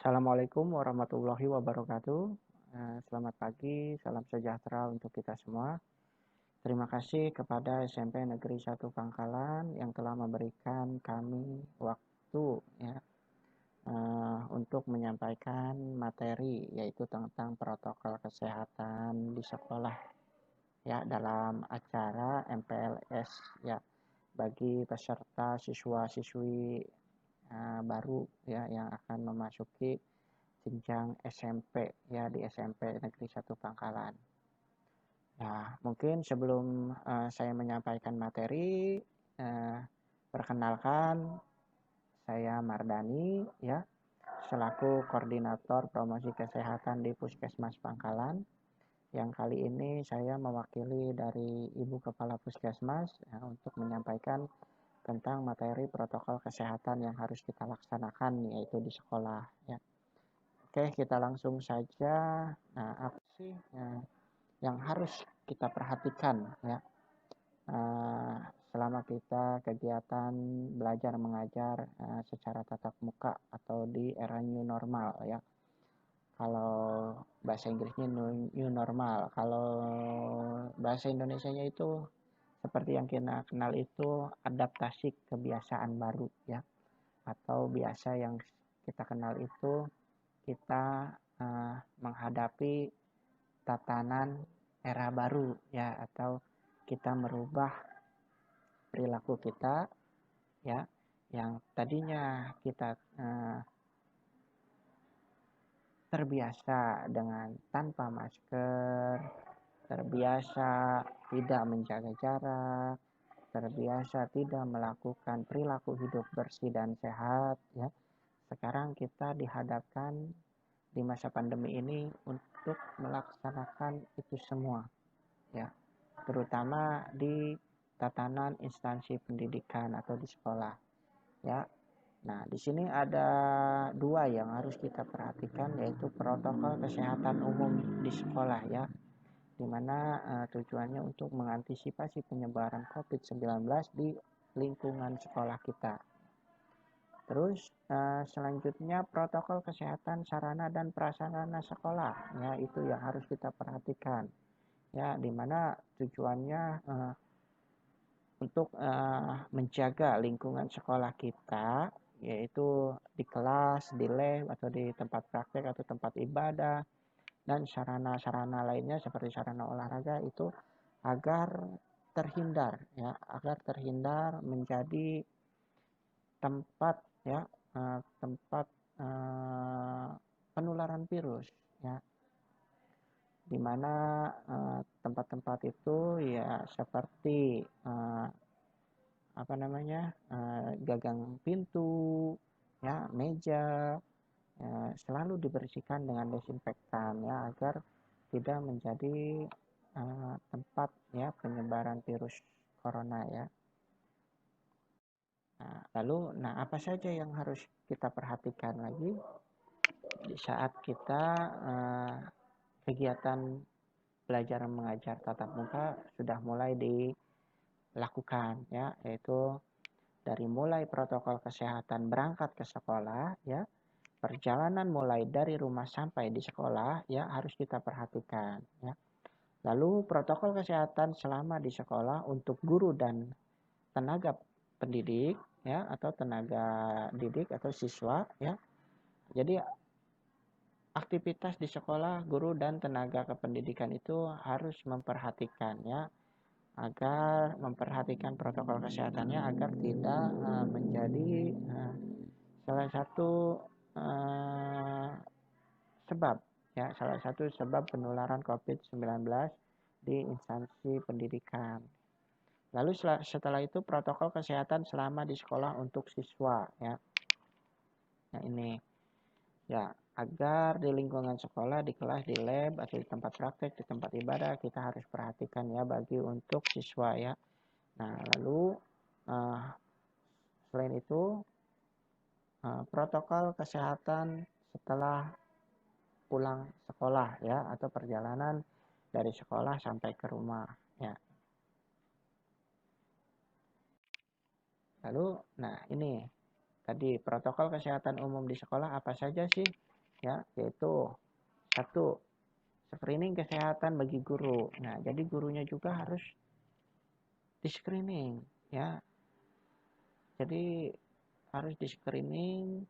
Assalamualaikum warahmatullahi wabarakatuh. Selamat pagi, salam sejahtera untuk kita semua. Terima kasih kepada SMP Negeri 1 Pangkalan yang telah memberikan kami waktu ya untuk menyampaikan materi yaitu tentang protokol kesehatan di sekolah ya dalam acara MPLS ya bagi peserta siswa-siswi baru ya yang akan memasuki jenjang SMP ya di SMP Negeri 1 Pangkalan. Nah, mungkin sebelum saya menyampaikan materi, perkenalkan saya Mardani ya, selaku koordinator promosi kesehatan di Puskesmas Pangkalan. Yang kali ini saya mewakili dari Ibu Kepala Puskesmas ya, untuk menyampaikan tentang materi protokol kesehatan yang harus kita laksanakan yaitu di sekolah ya. Oke, kita langsung saja. Nah, apa sih yang harus kita perhatikan ya selama kita kegiatan belajar mengajar secara tatap muka atau di era new normal ya. Kalau bahasa Inggrisnya new normal, kalau bahasa Indonesianya itu seperti yang kita kenal itu adaptasi kebiasaan baru ya, atau biasa yang kita kenal itu kita menghadapi tatanan era baru ya, atau kita merubah perilaku kita ya yang tadinya kita terbiasa dengan tanpa masker, terbiasa tidak menjaga jarak, terbiasa tidak melakukan perilaku hidup bersih dan sehat ya. Sekarang kita dihadapkan di masa pandemi ini untuk melaksanakan itu semua ya, terutama di tatanan instansi pendidikan atau di sekolah ya. Nah, di sini ada dua yang harus kita perhatikan, yaitu protokol kesehatan umum di sekolah ya, di mana tujuannya untuk mengantisipasi penyebaran COVID-19 di lingkungan sekolah kita. Terus selanjutnya protokol kesehatan sarana dan prasarana sekolah ya, itu yang harus kita perhatikan ya, di mana tujuannya untuk menjaga lingkungan sekolah kita, yaitu di kelas, di lab, atau di tempat praktek atau tempat ibadah, dan sarana-sarana lainnya seperti sarana olahraga itu agar terhindar ya, agar terhindar menjadi tempat ya, tempat penularan virus ya, di mana tempat-tempat itu ya seperti apa namanya gagang pintu ya, meja ya, selalu dibersihkan dengan desinfektan ya, agar tidak menjadi tempat ya penyebaran virus corona ya. Lalu apa saja yang harus kita perhatikan lagi di saat kita kegiatan belajar mengajar tatap muka sudah mulai dilakukan ya, yaitu dari mulai protokol kesehatan berangkat ke sekolah ya, perjalanan mulai dari rumah sampai di sekolah ya harus kita perhatikan ya. Lalu protokol kesehatan selama di sekolah untuk guru dan tenaga pendidik ya, atau tenaga didik atau siswa ya. Jadi aktivitas di sekolah guru dan tenaga kependidikan itu harus memperhatikan ya, agar memperhatikan protokol kesehatannya agar tidak menjadi salah satu sebab ya, salah satu sebab penularan COVID-19 di instansi pendidikan. Lalu setelah itu protokol kesehatan selama di sekolah untuk siswa ya. Nah ini ya, agar di lingkungan sekolah, di kelas, di lab, atau di tempat praktek, di tempat ibadah kita harus perhatikan ya bagi untuk siswa ya. Nah lalu selain itu protokol kesehatan setelah pulang sekolah ya, atau perjalanan dari sekolah sampai ke rumah ya. Lalu nah ini tadi protokol kesehatan umum di sekolah apa saja sih ya, yaitu satu, screening kesehatan bagi guru. Nah, jadi gurunya juga harus di screening, ya. Jadi harus di screening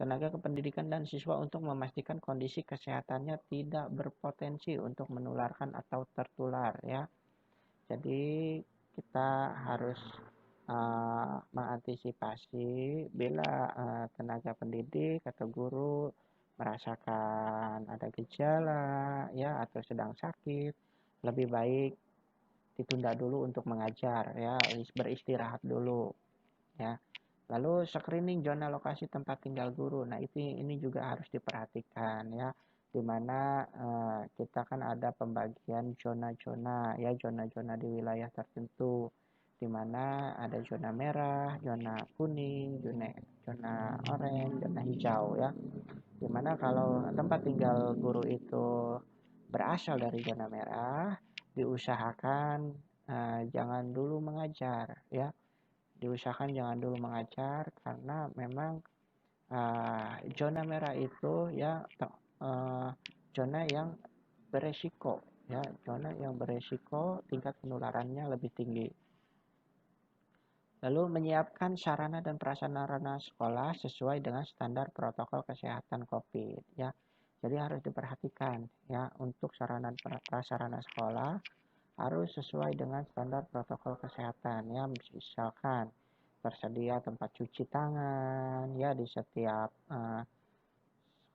tenaga kependidikan dan siswa untuk memastikan kondisi kesehatannya tidak berpotensi untuk menularkan atau tertular, ya. Jadi kita harus mengantisipasi bila tenaga pendidik atau guru merasakan ada gejala, ya, atau sedang sakit, lebih baik ditunda dulu untuk mengajar, ya, beristirahat dulu, ya. Lalu screening zona lokasi tempat tinggal guru. Nah, ini juga harus diperhatikan, ya. Di mana kita kan ada pembagian zona-zona, ya, zona-zona di wilayah tertentu, di mana ada zona merah, zona kuning, zona oranye, zona hijau, ya. Di mana kalau tempat tinggal guru itu berasal dari zona merah, diusahakan jangan dulu mengajar, ya. Diusahakan jangan dulu mengajar karena memang zona merah itu, ya, zona yang beresiko, ya, zona yang beresiko tingkat penularannya lebih tinggi. Lalu menyiapkan sarana dan prasarana sekolah sesuai dengan standar protokol kesehatan COVID, ya. Jadi harus diperhatikan, ya, untuk sarana dan prasarana sekolah harus sesuai dengan standar protokol kesehatan, ya. Misalkan tersedia tempat cuci tangan, ya, di setiap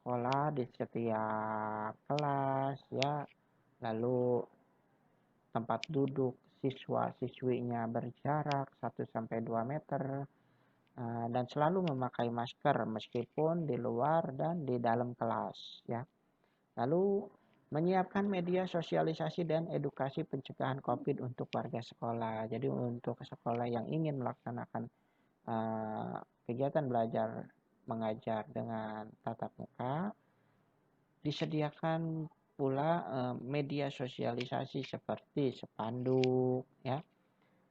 sekolah, di setiap kelas, ya. Lalu tempat duduk siswa-siswinya berjarak 1-2 meter, dan selalu memakai masker meskipun di luar dan di dalam kelas, ya. Lalu menyiapkan media sosialisasi dan edukasi pencegahan COVID untuk warga sekolah. Jadi untuk sekolah yang ingin melaksanakan kegiatan belajar mengajar dengan tatap muka, disediakan pula media sosialisasi seperti spanduk, ya,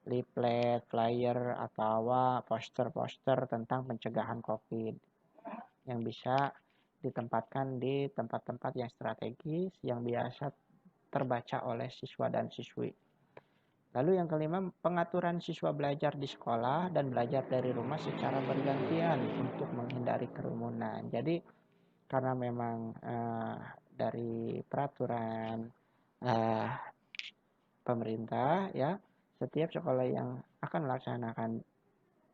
leaflet, flyer, atau poster-poster tentang pencegahan COVID yang bisa ditempatkan di tempat-tempat yang strategis yang biasa terbaca oleh siswa dan siswi. Lalu yang kelima, pengaturan siswa belajar di sekolah dan belajar dari rumah secara bergantian untuk menghindari kerumunan. Jadi karena memang dari peraturan pemerintah, ya, setiap sekolah yang akan melaksanakan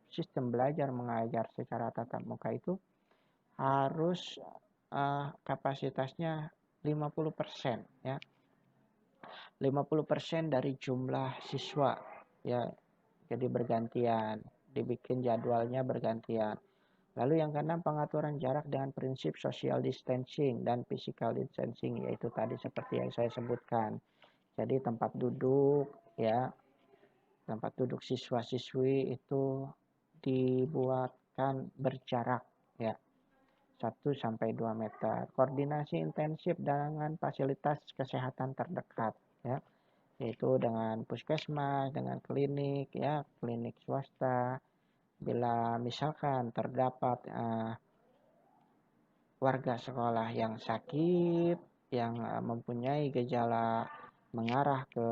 sistem belajar mengajar secara tatap muka itu harus kapasitasnya 50%, ya. 50% dari jumlah siswa, ya. Jadi bergantian, dibikin jadwalnya bergantian. Lalu yang keenam, pengaturan jarak dengan prinsip social distancing dan physical distancing, yaitu tadi seperti yang saya sebutkan. Jadi tempat duduk, ya, tempat duduk siswa-siswi itu dibuatkan berjarak, ya, 1-2 meter. Koordinasi intensif dengan fasilitas kesehatan terdekat, ya, yaitu dengan puskesmas, dengan klinik, ya, klinik swasta. Bila misalkan terdapat warga sekolah yang sakit, yang mempunyai gejala mengarah ke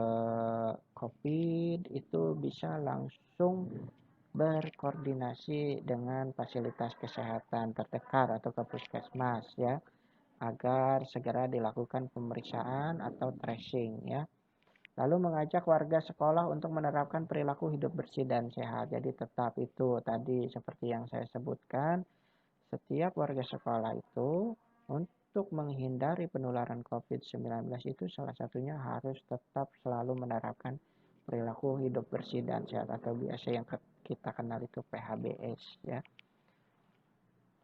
COVID, itu bisa langsung berkoordinasi dengan fasilitas kesehatan terdekat atau ke puskesmas, ya, agar segera dilakukan pemeriksaan atau tracing, ya. Lalu mengajak warga sekolah untuk menerapkan perilaku hidup bersih dan sehat. Jadi tetap itu tadi seperti yang saya sebutkan, setiap warga sekolah itu untuk menghindari penularan COVID-19 itu salah satunya harus tetap selalu menerapkan perilaku hidup bersih dan sehat atau biasa yang kita kenal itu PHBS, ya.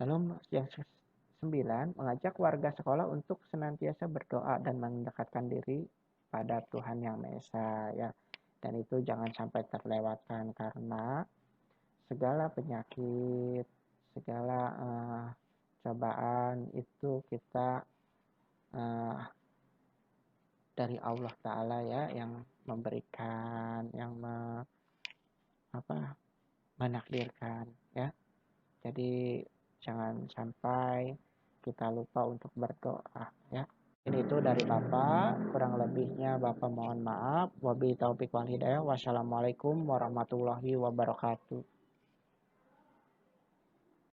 Lalu yang 9, mengajak warga sekolah untuk senantiasa berdoa dan mendekatkan diri pada Tuhan Yang Maha Esa, ya. Dan itu jangan sampai terlewatkan karena segala penyakit, segala cobaan itu kita dari Allah Ta'ala, ya, yang memberikan, yang menakdirkan, ya. Jadi jangan sampai kita lupa untuk berdoa ya. Ini itu dari Bapak, kurang lebihnya Bapak mohon maaf. Wabillahi taufiq wal hidayah. Wassalamualaikum warahmatullahi wabarakatuh.